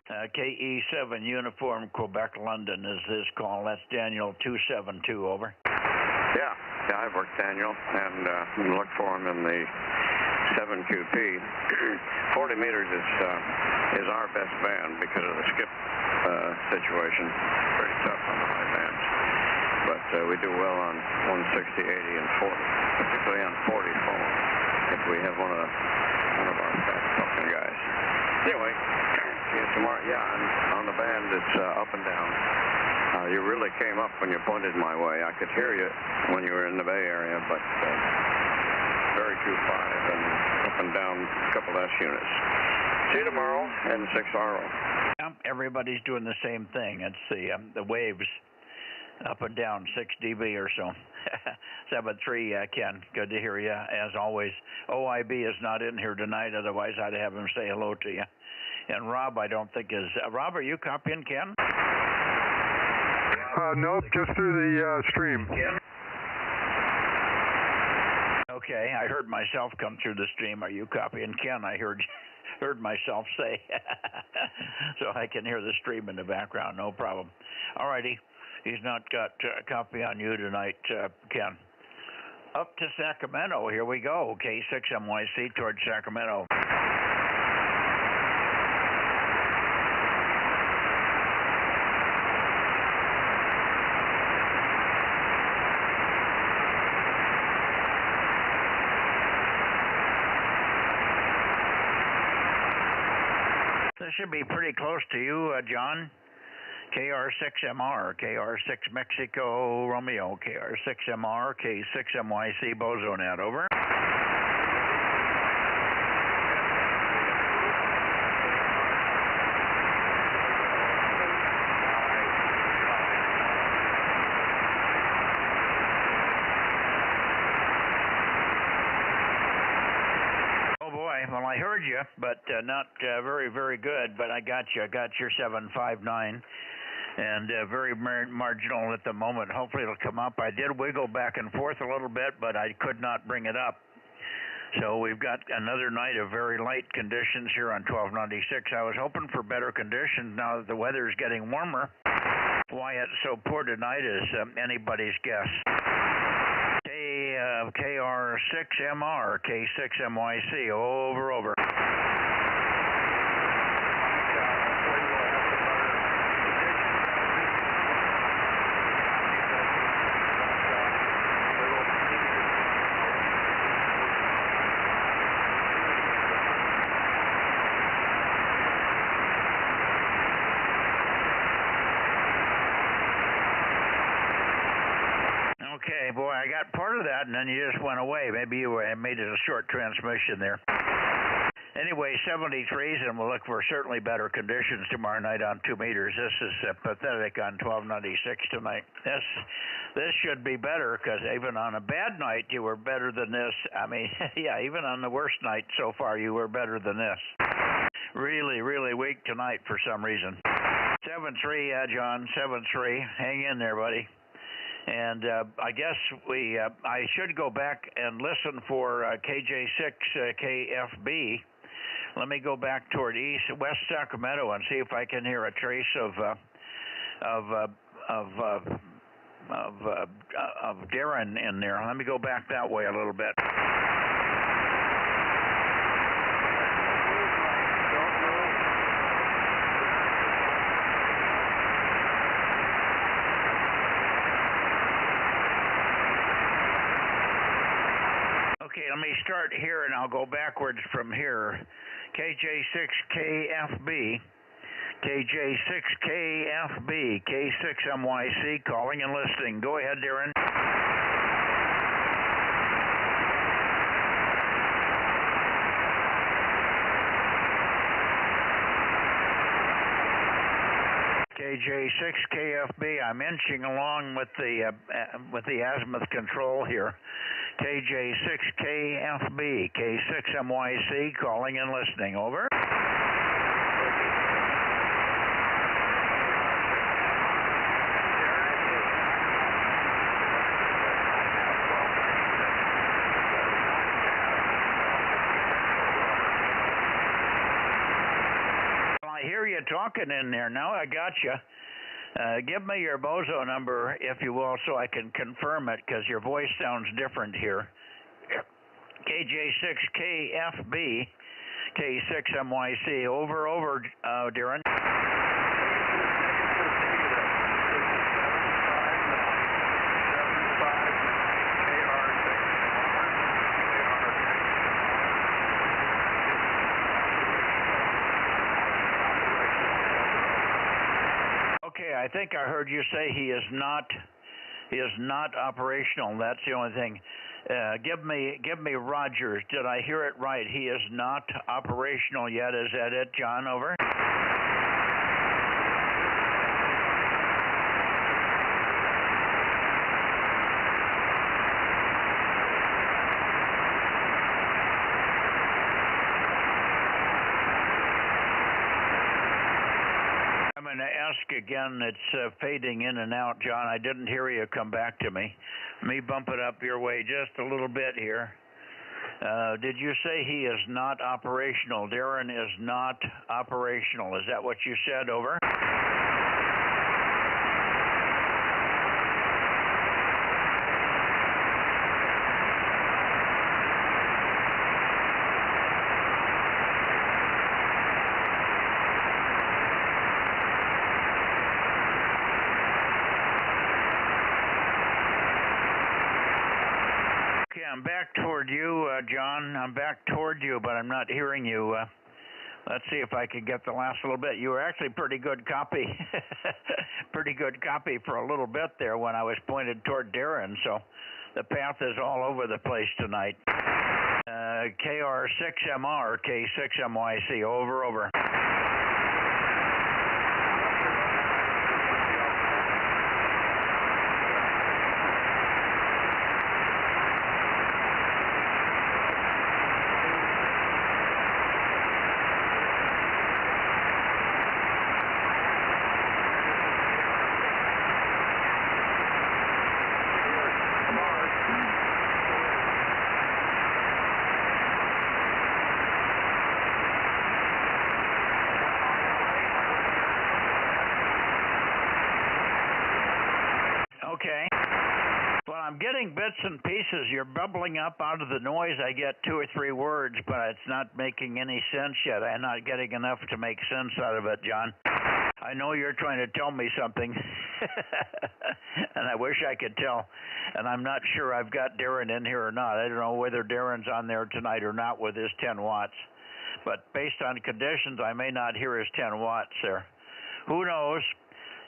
KE7 Uniform Quebec London is his call. That's Daniel 272 over. Yeah, I've worked Daniel and look for him in the 7QP. 40 meters is our best band because of the skip situation. Pretty tough on the high bands. But we do well on 160, 80, and 40, particularly on 40 phone if we have one of our fast talking guys. Anyway, yeah, on the band it's up and down. You really came up when you pointed my way. I could hear you when you were in the Bay Area, but very 2.5 and up and down a couple S units. See you tomorrow, N6RO. Yeah, everybody's doing the same thing. It's the waves up and down 6 dB or so. 7-3, Ken. Good to hear you, as always. OIB is not in here tonight, otherwise I'd have him say hello to you. And Rob, I don't think is... Rob, are you copying Ken? Nope, just through the stream. Okay, I heard myself come through the stream. Are you copying Ken? I heard myself say. So I can hear the stream in the background, no problem. All righty. He's not got a copy on you tonight, Ken. Up to Sacramento. Here we go. K6MYC towards Sacramento. This should be pretty close to you, John. KR6MR, KR6 Mexico Romeo, KR6MR, K6MYC Bozo Net, over. Oh boy, well I heard you, but not very, very good, but I got you. I got your 759. And very marginal at the moment. Hopefully it'll come up. I did wiggle back and forth a little bit, but I could not bring it up. So we've got another night of very light conditions here on 1296. I was hoping for better conditions now that the weather is getting warmer. Why it's so poor tonight is anybody's guess. KR6MR, K6MYC, over. Okay, boy, I got part of that, and then you just went away. Maybe you made it a short transmission there. Anyway, 73s, and we'll look for certainly better conditions tomorrow night on 2 meters. This is pathetic on 1296 tonight. This should be better, because even on a bad night, you were better than this. I mean, yeah, even on the worst night so far, you were better than this. Really, really weak tonight for some reason. 7-3, yeah, John, 7-3. Hang in there, buddy. And I guess I should go back and listen for KJ6KFB. Let me go back toward west Sacramento and see if I can hear a trace of Darren in there. Let me go back that way a little bit. Okay, let me start here and I'll go backwards from here. KJ6KFB, KJ6KFB, K6MYC, calling and listening. Go ahead, Darren. KJ6KFB, I'm inching along with the azimuth control here. KJ6KFB, K6MYC, calling and listening, over. Well, I hear you talking in there now. I got you. Give me your Bozo number, if you will, so I can confirm it, because your voice sounds different here. KJ6KFB, K6MYC. Over, Darren. think I heard you say he is not operational. That's the only thing. Give me Rogers. Did I hear it right? He is not operational yet. Is that it, John? Over. I'm going to ask again. It's fading in and out, John. I didn't hear you come back to me. Let me bump it up your way just a little bit here. Did you say he is not operational? Darren is not operational. Is that what you said? Over. I'm back toward you, John. I'm back toward you, but I'm not hearing you. Let's see if I can get the last little bit. You were actually pretty good copy. Pretty good copy for a little bit there when I was pointed toward Darren, so the path is all over the place tonight. KR6MR, K6MYC, over. Okay. Well, I'm getting bits and pieces. You're bubbling up out of the noise. I get 2 or 3 words, but it's not making any sense yet. I'm not getting enough to make sense out of it, John. I know you're trying to tell me something, and I wish I could tell. And I'm not sure I've got Darren in here or not. I don't know whether Darren's on there tonight or not with his 10 watts. But based on conditions, I may not hear his 10 watts there. Who knows?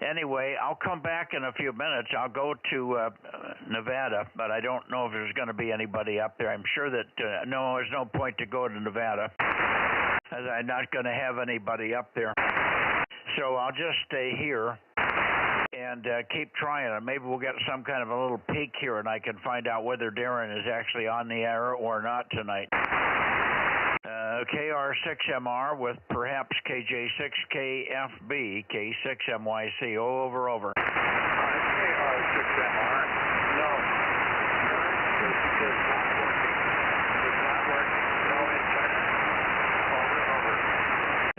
Anyway, I'll come back in a few minutes. I'll go to Nevada, but I don't know if there's going to be anybody up there. I'm sure that, no, there's no point to go to Nevada, as I'm not going to have anybody up there. So I'll just stay here and keep trying. And maybe we'll get some kind of a little peek here, and I can find out whether Darren is actually on the air or not tonight. KR6MR with perhaps KJ6KFB, K6MYC, over. KR6MR, no. It's not working.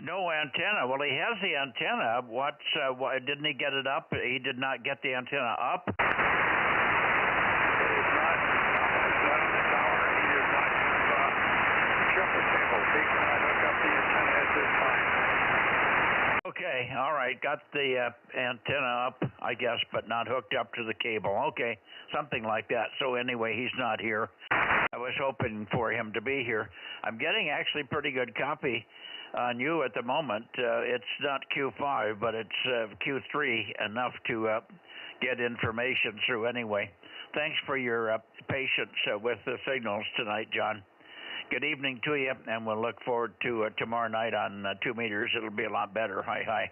No antenna. Well, he has the antenna. Didn't he get it up? He did not get the antenna up? It is not on the tower. He does not have jumper cables. He cannot hook up the antenna at this time. Okay, all right. Got the antenna up, I guess, but not hooked up to the cable. Okay, something like that. So anyway, he's not here. I was hoping for him to be here. I'm getting actually pretty good copy on you at the moment. It's not Q5, but it's Q3, enough to get information through anyway. Thanks for your patience with the signals tonight, John. Good evening to you, and we'll look forward to tomorrow night on 2 meters. It'll be a lot better. Hi.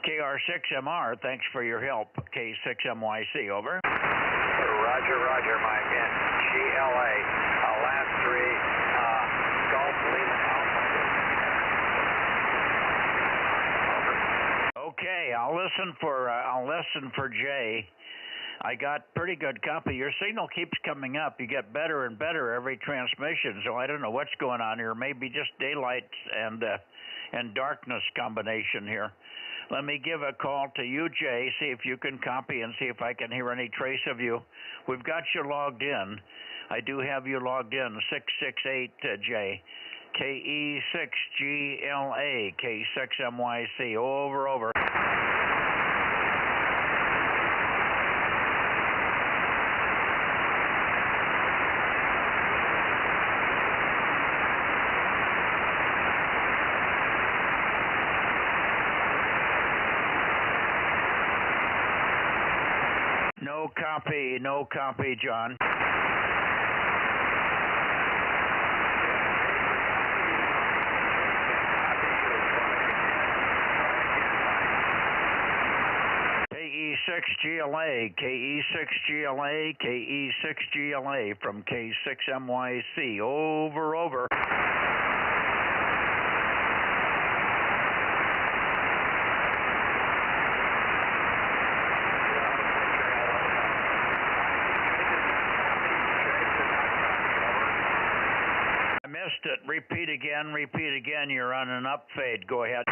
KR6MR, thanks for your help. K6MYC, over. Roger, Mike. And GLA, last 3, Golf Lima Alpha. Okay, I'll listen for Jay. I got pretty good copy. Your signal keeps coming up. You get better and better every transmission. So I don't know what's going on here. Maybe just daylight and darkness combination here. Let me give a call to you, Jay. See if you can copy and see if I can hear any trace of you. We've got you logged in. I do have you logged in. 668 Jay. KE6GLA, K6MYC, over. copy, John. KE6GLA, KE6GLA, KE6GLA from K6MYC. Over. I missed it. Repeat again. You're on an up fade. Go ahead.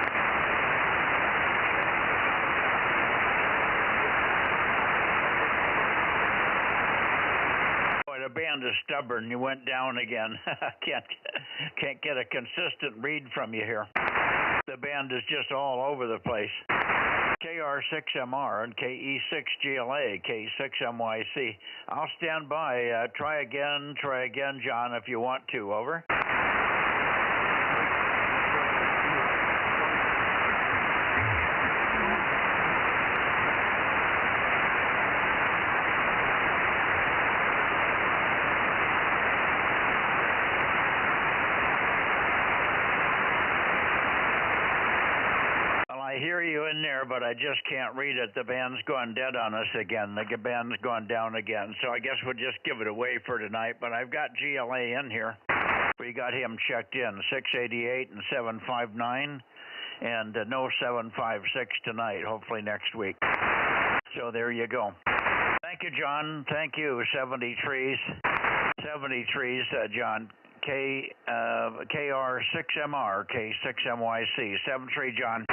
The band is stubborn. You went down again. Can't get a consistent read from you here. The band is just all over the place. KR6MR and KE6GLA, K6MYC. I'll stand by. Try again, John, if you want to. Over. I hear you in there, but I just can't read it. The band's gone dead on us again. The band's gone down again. So I guess we'll just give it away for tonight. But I've got GLA in here. We got him checked in, 688 and 759, and no 756 tonight, hopefully next week. So there you go. Thank you, John. Thank you, 73s, John. KR6MR, K6MYC, 73, John.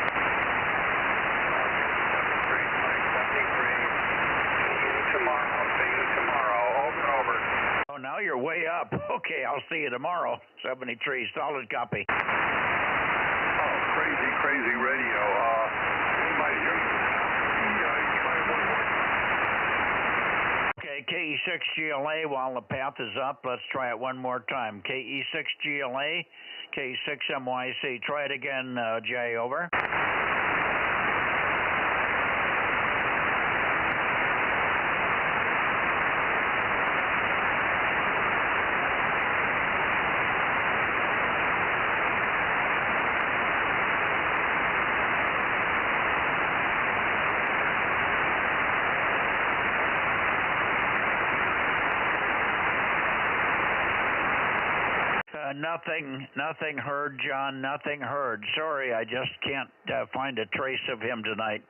Oh, now you're way up. Okay, I'll see you tomorrow. 73, solid copy. Oh, crazy radio. We might hear you now. Try one more time. Okay, KE6GLA, while the path is up, let's try it one more time. KE6GLA, K6MYC. Try it again, Jay, over. Nothing heard, John. Nothing heard. Sorry, I just can't find a trace of him tonight.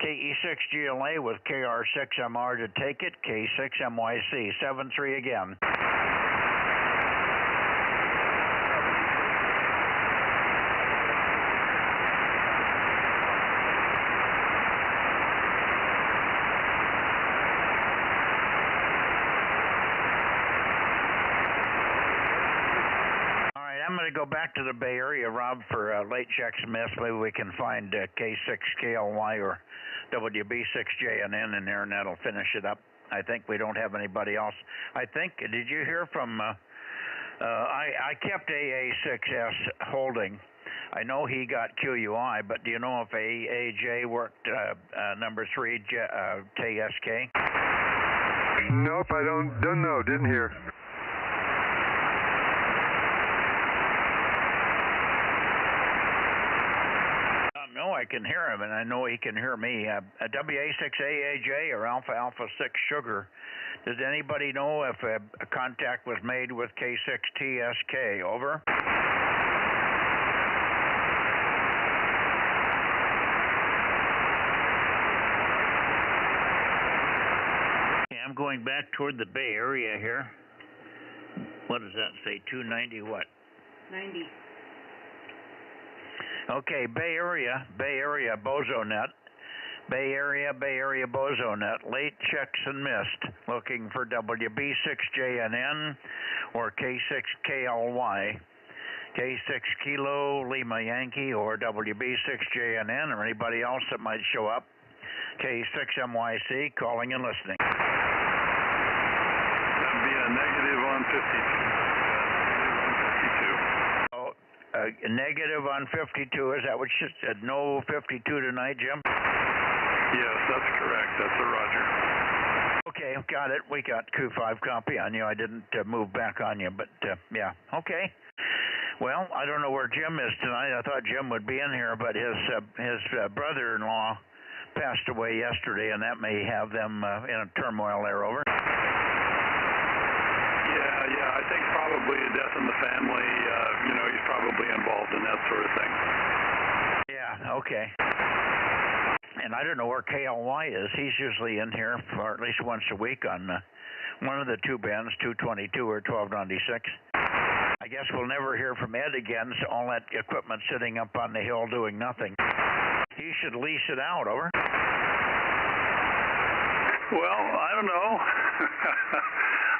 KE6GLA with KR6MR to take it. K6MYC, 73 again. I'm going to go back to the Bay Area, Rob, for late checks and miss. Maybe we can find K6KLY or WB6JNN in there, and that'll finish it up. I think we don't have anybody else. I think, did you hear from, I kept AA6S holding. I know he got QUI, but do you know if AAJ worked number 3 TSK? Nope, I don't know. Didn't hear. No, I can hear him, and I know he can hear me. WA6AAJ or Alpha 6 Sugar. Does anybody know if a contact was made with K6TSK? Over. Okay, I'm going back toward the Bay Area here. What does that say? 290 what? 90. Okay, Bay Area, Bozo Net. Bay Area, Bozo Net. Late checks and missed. Looking for WB6JNN or K6KLY. K6 Kilo Lima Yankee or WB6JNN or anybody else that might show up. K6MYC, calling and listening. That'd be a negative on 52. Oh, negative on 52. Is that what you said? No 52 tonight, Jim? Yes, that's correct. That's a Roger. got it. We got Q5 copy on you. I didn't move back on you, but yeah, okay. Well, I don't know where Jim is tonight. I thought Jim would be in here, but his brother-in-law passed away yesterday, and that may have them in a turmoil there. Over. Yeah, I think probably a death in the family. He's probably involved in that sort of thing. Yeah, okay. And I don't know where KLY is. He's usually in here for at least once a week on one of the two bands, 222 or 1296. I guess we'll never hear from Ed again, so all that equipment sitting up on the hill doing nothing. He should lease it out. Over. Well, I don't know.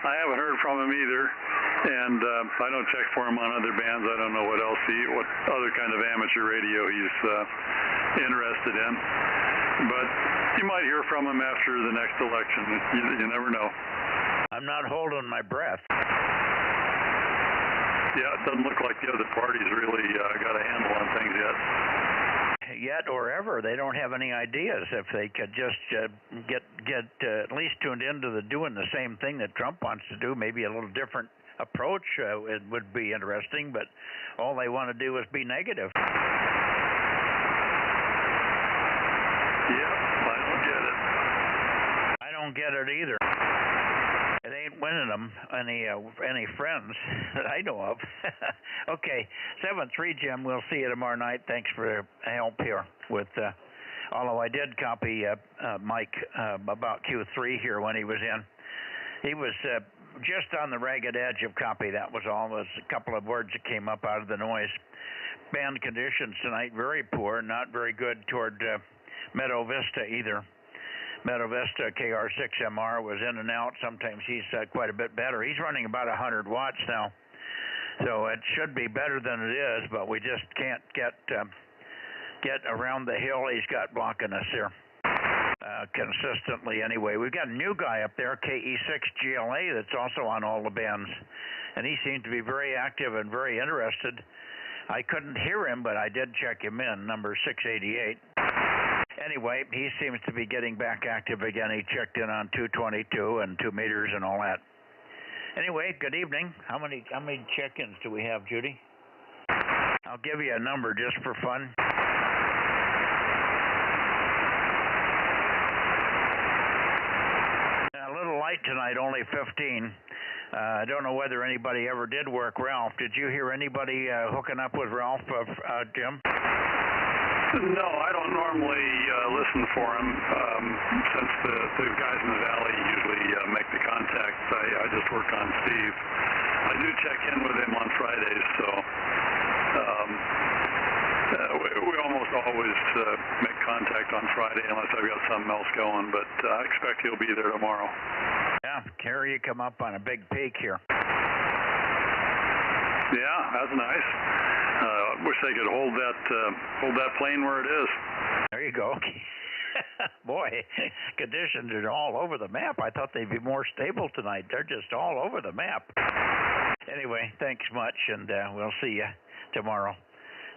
I haven't heard from him either, and I don't check for him on other bands. I don't know what other kind of amateur radio he's interested in. But you might hear from him after the next election. You never know. I'm not holding my breath. Yeah, it doesn't look like the other party's really got a handle on things yet or ever. They don't have any ideas. If they could just get at least tuned into doing the same thing that Trump wants to do, maybe a little different approach, it would be interesting, but all they want to do is be negative. Yeah, I don't get it. I don't get it either. It ain't winning them any friends that I know of. Okay, 7-3, Jim. We'll see you tomorrow night. Thanks for help here with. Although I did copy Mike about Q3 here when he was in. He was just on the ragged edge of copy. That was all. It was a couple of words that came up out of the noise. Band conditions tonight very poor. Not very good toward Meadow Vista either. Meadow Vista KR6MR was in and out. Sometimes he's quite a bit better. He's running about 100 watts now, so it should be better than it is, but we just can't get around the hill he's got blocking us here consistently. Anyway, we've got a new guy up there, KE6GLA, that's also on all the bands, and he seemed to be very active and very interested. I couldn't hear him, but I did check him in, number 688. Anyway, he seems to be getting back active again. He checked in on 222 and 2 meters and all that. Anyway, good evening. How many check-ins do we have, Judy? I'll give you a number just for fun. A little light tonight, only 15. I don't know whether anybody ever did work Ralph. Did you hear anybody hooking up with Ralph, Jim? No, I don't normally listen for him since the guys in the valley usually make the contact. I just work on Steve. I do check in with him on Fridays, so we almost always make contact on Friday unless I've got something else going, but I expect he'll be there tomorrow. Yeah, Kerry, you come up on a big peak here. Yeah, that's nice. Wish they could hold that plane where it is. There you go. Boy, conditions are all over the map. I thought they'd be more stable tonight. They're just all over the map. Anyway, thanks much, and we'll see you tomorrow.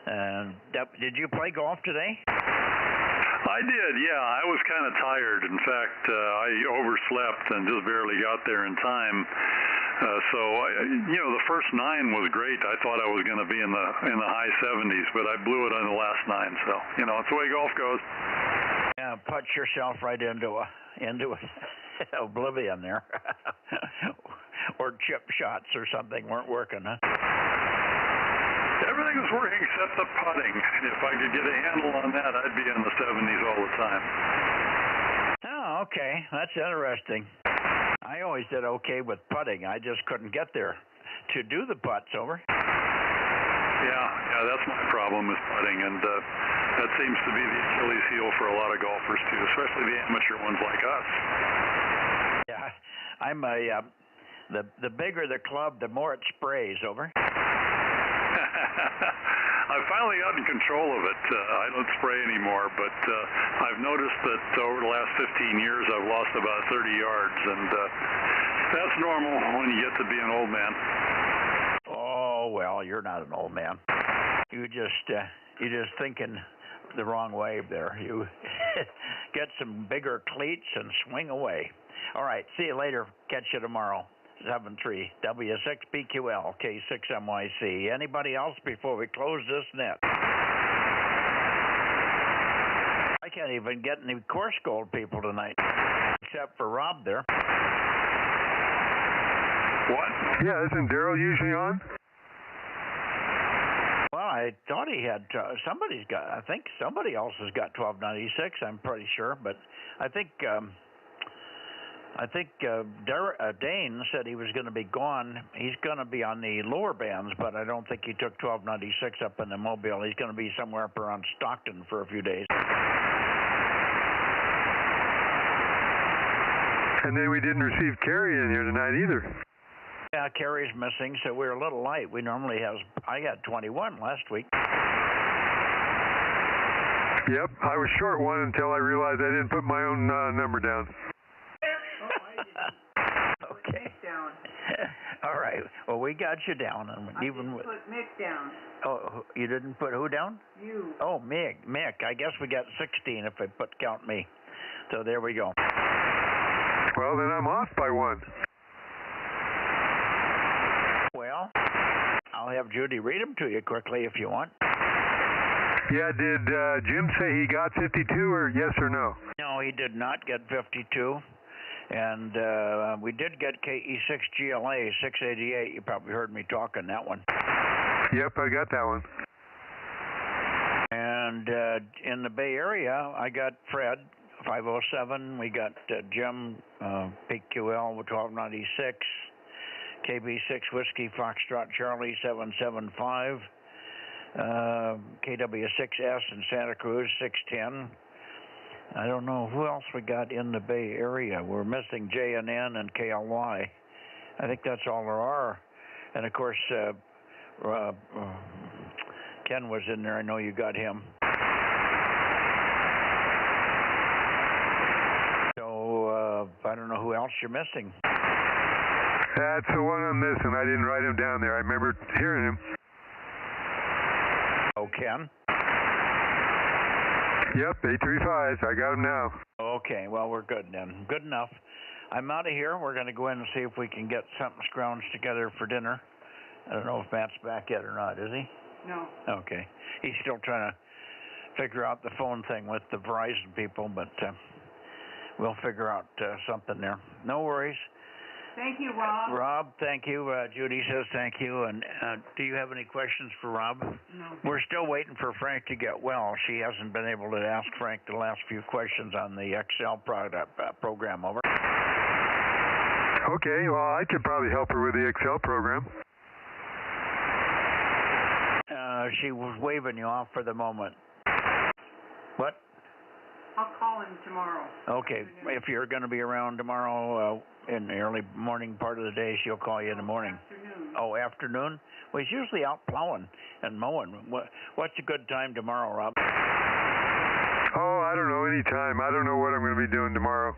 Did you play golf today? I did, yeah. I was kind of tired. In fact, I overslept and just barely got there in time. The first 9 was great. I thought I was going to be in the high 70s, but I blew it on the last 9. So, it's the way golf goes. Yeah, put yourself right into oblivion there. Or chip shots or something weren't working, huh? Everything was working except the putting. If I could get a handle on that, I'd be in the 70s all the time. Oh, okay. That's interesting. I always did okay with putting. I just couldn't get there to do the putts. Over. Yeah, that's my problem with putting, and that seems to be the Achilles heel for a lot of golfers too, especially the amateur ones like us. Yeah, I'm the bigger the club, the more it sprays. Over. I've finally gotten control of it. I don't spray anymore, but I've noticed that over the last 15 years I've lost about 30 yards, and that's normal when you get to be an old man. Oh, well, you're not an old man. You're just thinking the wrong way there. You get some bigger cleats and swing away. All right, see you later. Catch you tomorrow. 73 W6BQL K6MYC. Anybody else before we close this net? I can't even get any course gold people tonight, except for Rob there. What? Yeah, isn't Daryl usually on? Well, I thought he had. Somebody's got. I think somebody else has got 1296. I'm pretty sure, but I think Dane said he was going to be gone. He's going to be on the lower bands, but I don't think he took 1296 up in the Mobile. He's going to be somewhere up around Stockton for a few days. And then we didn't receive Carrie in here tonight either. Yeah, Carrie's missing, so we're a little light. We normally have. I got 21 last week. Yep, I was short one until I realized I didn't put my own number down. Okay. All right. Well, we got you down, and I even didn't put Mick down. Oh, you didn't put who down? You. Oh, Mick. I guess we got 16 if I count me. So there we go. Well, then I'm off by one. Well, I'll have Judy read them to you quickly if you want. Yeah, did Jim say he got 52 or yes or no? No, he did not get 52. And we did get KE6GLA 688. You probably heard me talking that one. Yep, I got that one. And in the Bay Area, I got Fred 507. We got Jim PQL with 1296. KB6 Whiskey Foxtrot Charlie 775. KW6S in Santa Cruz 610. I don't know who else we got in the Bay Area. We're missing JNN and KLY. I think that's all there are. And of course, Ken was in there. I know you got him. So I don't know who else you're missing. That's the one I'm missing. I didn't write him down there. I remember hearing him. Oh, Ken? Yep, 835s. I got him now. Okay, well, we're good then. Good enough. I'm out of here. We're going to go in and see if we can get something scrounged together for dinner. I don't know if Matt's back yet or not, is he? No. Okay. He's still trying to figure out the phone thing with the Verizon people, but we'll figure out something there. No worries. Thank you, Rob. Rob, thank you. Judy says thank you. And do you have any questions for Rob? No. We're still waiting for Frank to get well. She hasn't been able to ask Frank the last few questions on the Excel program. Over. Okay, well, I could probably help her with the Excel program. She was waving you off for the moment. What? I'll call him tomorrow. Okay, if you're going to be around tomorrow in the early morning part of the day, she'll call you in the morning. Afternoon. Oh, afternoon? Well, he's usually out plowing and mowing. What's a good time tomorrow, Rob? Oh, I don't know, any time. I don't know what I'm going to be doing tomorrow.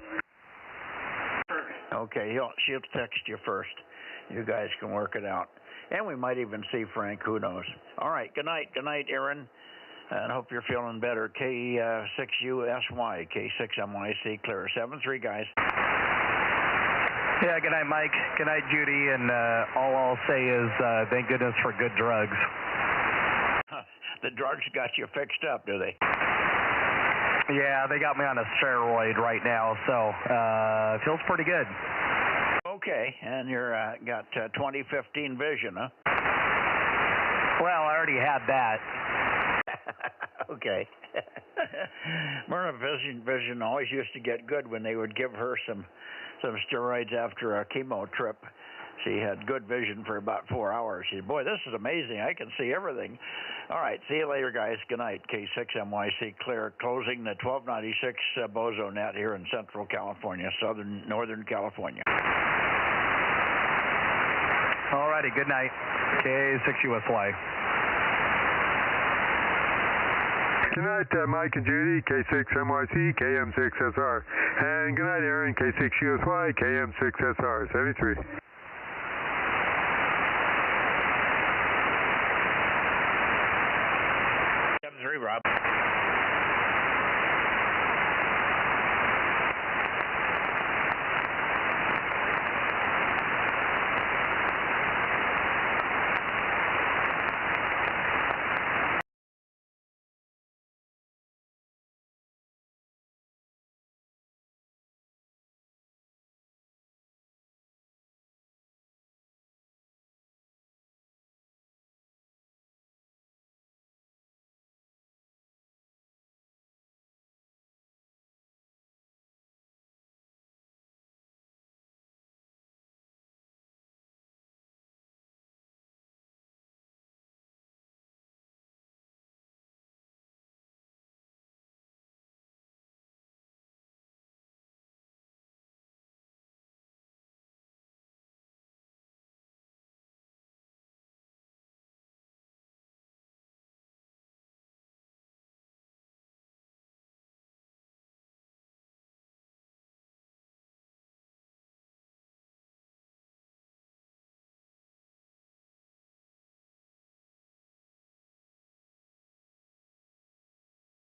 Okay, she'll text you first. You guys can work it out. And we might even see Frank, who knows. All right, good night, Aaron. And I hope you're feeling better. K6USY, K6MYC, clear. 73, guys. Yeah, good night, Mike. Good night, Judy. And all I'll say is thank goodness for good drugs. The drugs got you fixed up, do they? Yeah, they got me on a steroid right now, so feels pretty good. Okay, and you're got 2015 vision, huh? Well, I already had that. Okay. Myrna Vision always used to get good when they would give her some steroids after a chemo trip. She had good vision for about 4 hours. She said, boy, this is amazing. I can see everything. All right, see you later, guys. Good night. K6MYC clear. Closing the 1296 Bozo Net here in Central California, Northern California. All righty, good night. K6USY. Good night, Mike and Judy, K6MYC, KM6SR. And good night, Aaron, K6USY, KM6SR, 73.